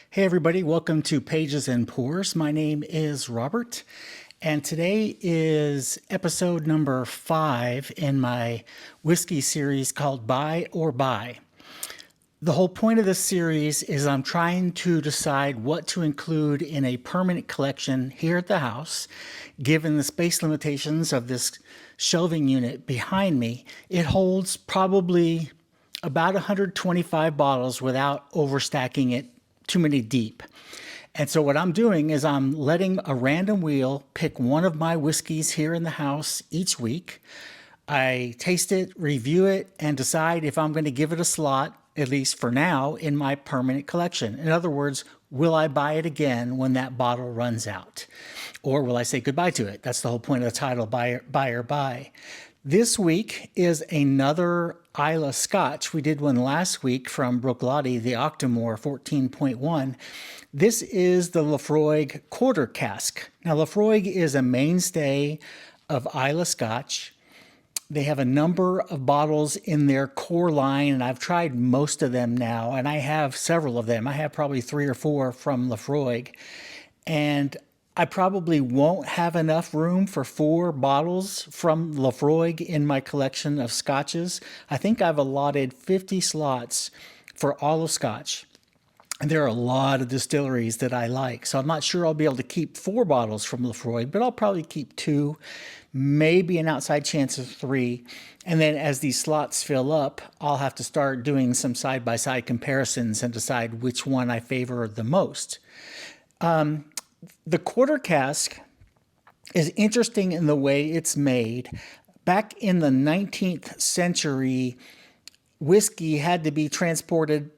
Hey everybody, welcome to Pages and Pours. My name is Robert, and today is episode number 5 in my whiskey series called Buy or Buy. The whole point of this series is I'm trying to decide what to include in a permanent collection here at the house. Given the space limitations of this shelving unit behind me, it holds probably about 125 bottles without overstacking it too many deep. And so what I'm doing is I'm letting a random wheel pick one of my whiskeys here in the house each week. I taste it, review it, and decide if I'm going to give it a slot, at least for now, in my permanent collection. In other words, will I buy it again when that bottle runs out? Or will I say goodbye to it? That's the whole point of the title, Buy or Buy. This week is another Islay Scotch. We did one last week from Bruichladdich, the Octomore 14.1. This is the Laphroaig Quarter Cask. Now, Laphroaig is a mainstay of Islay Scotch. They have a number of bottles in their core line, and I've tried most of them now, and I have several of them. I have probably 3 or 4 from Laphroaig, and I probably won't have enough room for 4 bottles from Laphroaig in my collection of scotches. I think I've allotted 50 slots for all of Scotch. And there are a lot of distilleries that I like. So I'm not sure I'll be able to keep 4 bottles from Laphroaig, but I'll probably keep 2, maybe an outside chance of 3. And then as these slots fill up, I'll have to start doing some side-by-side comparisons and decide which one I favor the most. The quarter cask is interesting in the way it's made. Back in the 19th century, whiskey had to be transported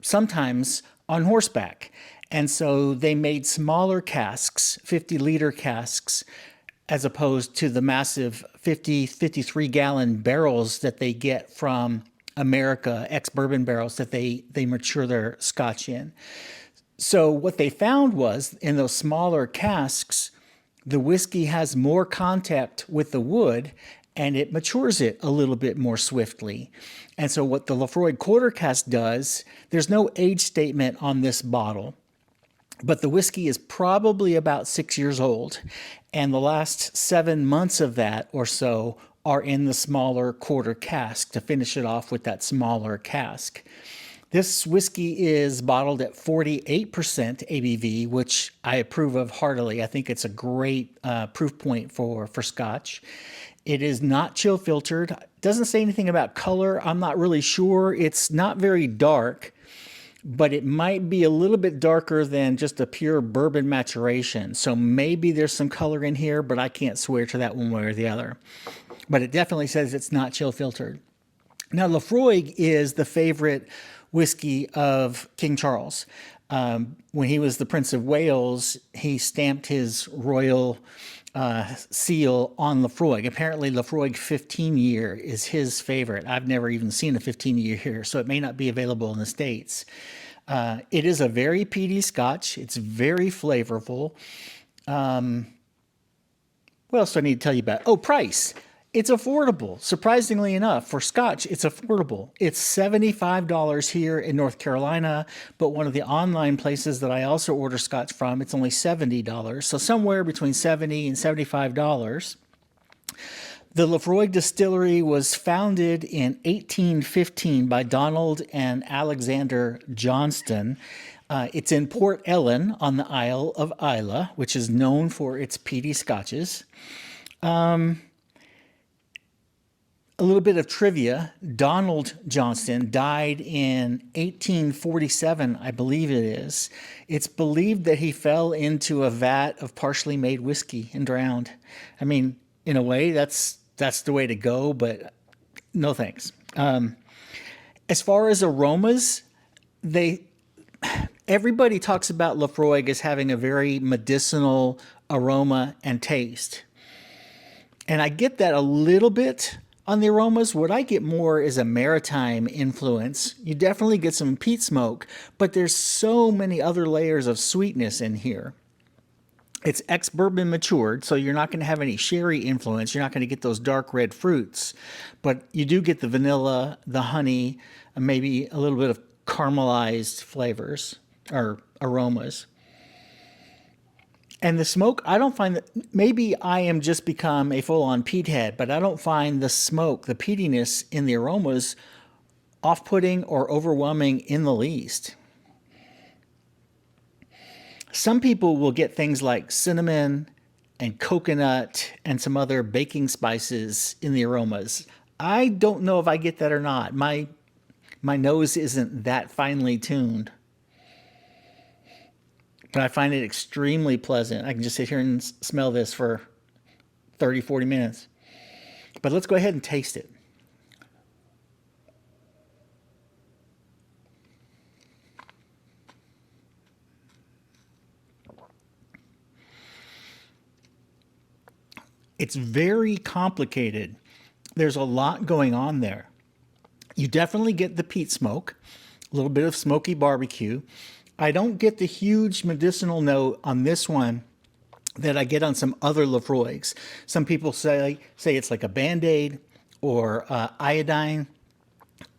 sometimes on horseback. And so they made smaller casks, 50-liter casks, as opposed to the massive 53-gallon barrels that they get from America, ex-bourbon barrels that they mature their scotch in. So what they found was in those smaller casks, the whiskey has more contact with the wood and it matures it a little bit more swiftly. And so what the Laphroaig Quarter Cask does, there's no age statement on this bottle, but the whiskey is probably about 6 years old. And the last 7 months of that or so are in the smaller quarter cask to finish it off with that smaller cask. This whiskey is bottled at 48% ABV, which I approve of heartily. I think it's a great proof point for Scotch. It is not chill filtered. Doesn't say anything about color. I'm not really sure. It's not very dark, but it might be a little bit darker than just a pure bourbon maturation. So maybe there's some color in here, but I can't swear to that one way or the other. But it definitely says it's not chill filtered. Now, Laphroaig is the favorite whiskey of King Charles. When he was the Prince of Wales, he stamped his royal seal on Laphroaig. Apparently, Laphroaig 15-year is his favorite. I've never even seen a 15-year here, so it may not be available in the States. It is a very peaty Scotch. It's very flavorful. What else do I need to tell you about? Oh, price. It's affordable. Surprisingly enough, for Scotch, it's affordable. It's $75 here in North Carolina, but one of the online places that I also order Scotch from, it's only $70. So somewhere between $70 and $75. The Laphroaig distillery was founded in 1815 by Donald and Alexander Johnston. It's in Port Ellen on the Isle of Islay, which is known for its peaty Scotches. A little bit of trivia. Donald Johnston died in 1847, I believe it is. It's believed that he fell into a vat of partially made whiskey and drowned. I mean, in a way, that's the way to go, but no thanks. As far as aromas, everybody talks about Laphroaig as having a very medicinal aroma and taste. And I get that a little bit On the aromas, what I get more is a maritime influence. You definitely get some peat smoke, but there's so many other layers of sweetness in here. It's ex-bourbon matured, so you're not going to have any sherry influence. You're not going to get those dark red fruits, but you do get the vanilla, the honey, and maybe a little bit of caramelized flavors or aromas. And the smoke, I don't find that, maybe I am just become a full-on peat head, but I don't find the smoke, the peatiness in the aromas off-putting or overwhelming in the least. Some people will get things like cinnamon and coconut and some other baking spices in the aromas. I don't know if I get that or not. My nose isn't that finely tuned. But I find it extremely pleasant. I can just sit here and smell this for 30, 40 minutes. But let's go ahead and taste it. It's very complicated. There's a lot going on there. You definitely get the peat smoke, a little bit of smoky barbecue. I don't get the huge medicinal note on this one that I get on some other Laphroaigs. Some people say it's like a Band-Aid or iodine.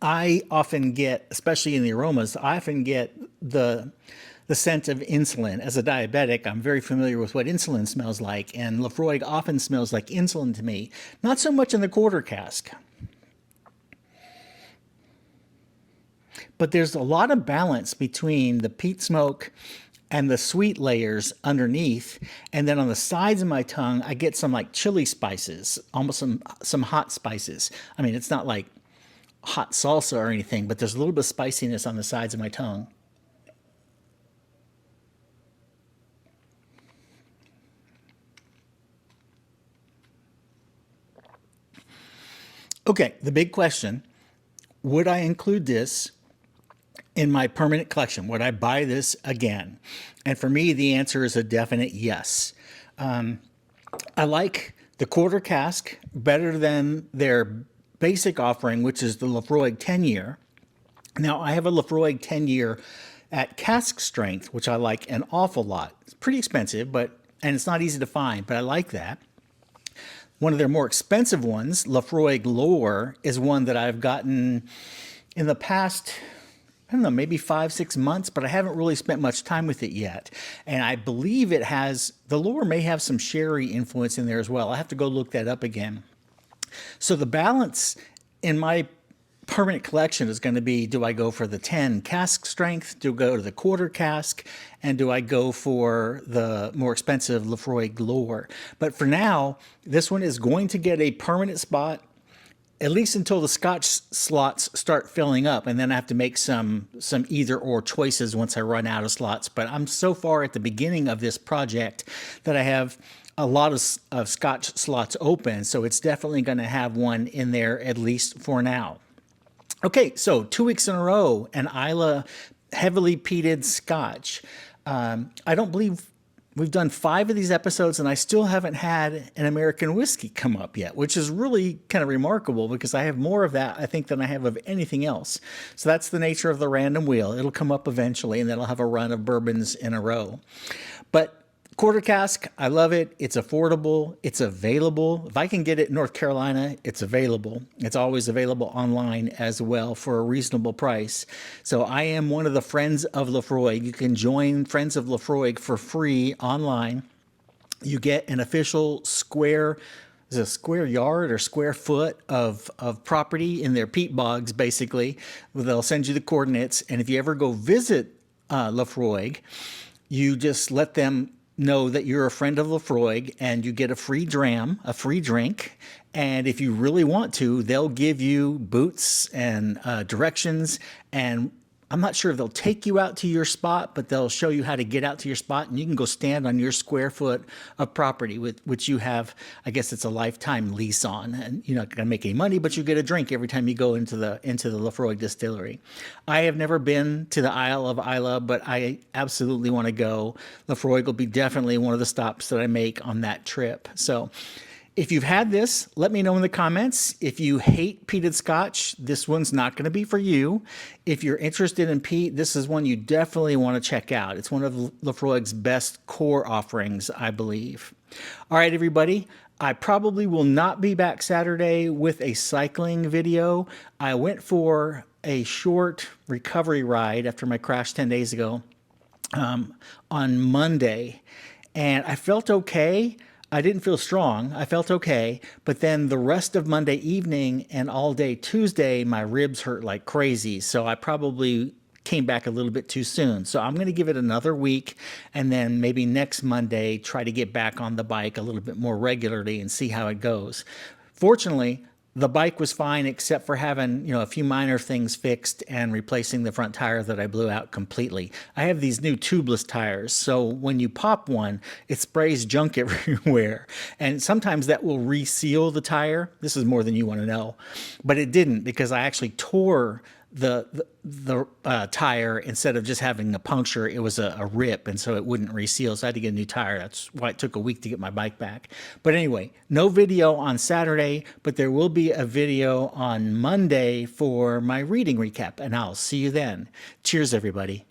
I often get, especially in the aromas, I often get the scent of insulin. As a diabetic, I'm very familiar with what insulin smells like, and Laphroaig often smells like insulin to me. Not so much in the quarter cask. But there's a lot of balance between the peat smoke and the sweet layers underneath. And then on the sides of my tongue, I get some like chili spices, almost some hot spices. I mean, it's not like hot salsa or anything, but there's a little bit of spiciness on the sides of my tongue. Okay, the big question, would I include this in my permanent collection? Would I buy this again? And for me, the answer is a definite yes. I like the quarter cask better than their basic offering, which is the Laphroaig 10-year. Now, I have a Laphroaig 10-year at cask strength, which I like an awful lot. It's pretty expensive, and it's not easy to find, but I like that. One of their more expensive ones, Laphroaig Lower, is one that I've gotten in the past, I don't know, maybe 5-6 months, but I haven't really spent much time with it yet. And I believe the Lower may have some sherry influence in there as well. I have to go look that up again. So the balance in my permanent collection is going to be, do I go for the 10 cask strength, do I go to the quarter cask, and do I go for the more expensive Laphroaig Lower? But for now, this one is going to get a permanent spot, at least until the Scotch slots start filling up, and then I have to make some either or choices once I run out of slots. But I'm so far at the beginning of this project that I have a lot of Scotch slots open, so it's definitely going to have one in there at least for now. Okay, so 2 weeks in a row, an Islay heavily peated Scotch. I don't believe we've done 5 of these episodes, and I still haven't had an American whiskey come up yet, which is really kind of remarkable because I have more of that, I think, than I have of anything else. So that's the nature of the random wheel. It'll come up eventually, and then I'll have a run of bourbons in a row. But quarter cask, I love it. It's affordable. It's available. If I can get it in North Carolina, it's available. It's always available online as well for a reasonable price. So I am one of the Friends of Laphroaig. You can join Friends of Laphroaig for free online. You get an official square yard or square foot of property in their peat bogs, basically. They'll send you the coordinates. And if you ever go visit Laphroaig, you just let them know that you're a friend of Laphroaig and you get a free dram, a free drink. And if you really want to, they'll give you boots and directions. And I'm not sure if they'll take you out to your spot, but they'll show you how to get out to your spot, and you can go stand on your square foot of property, with which you have, I guess it's a lifetime lease on, and you're not going to make any money, but you get a drink every time you go into the Laphroaig distillery. I have never been to the Isle of Islay, but I absolutely want to go. Laphroaig will be definitely one of the stops that I make on that trip. So If you've had this, let me know in the comments. If you hate peated Scotch, this one's not going to be for you. If you're interested in peat, this is one you definitely want to check out. It's one of Laphroaig's best core offerings, I believe. All right, everybody. I probably will not be back Saturday with a cycling video. I went for a short recovery ride after my crash 10 days ago on Monday, and I felt okay. I didn't feel strong. I felt okay. But then the rest of Monday evening and all day Tuesday, my ribs hurt like crazy. So I probably came back a little bit too soon. So I'm going to give it another week, and then maybe next Monday try to get back on the bike a little bit more regularly and see how it goes. Fortunately, the bike was fine except for having, a few minor things fixed and replacing the front tire that I blew out completely. I have these new tubeless tires, so when you pop one, it sprays junk everywhere. And sometimes that will reseal the tire. This is more than you want to know. But it didn't, because I actually tore the tire. Instead of just having a puncture, it was a rip, and so it wouldn't reseal, so I had to get a new tire. That's why it took a week to get my bike back. But anyway, no video on Saturday, but there will be a video on Monday for my reading recap, and I'll see you then. Cheers, everybody.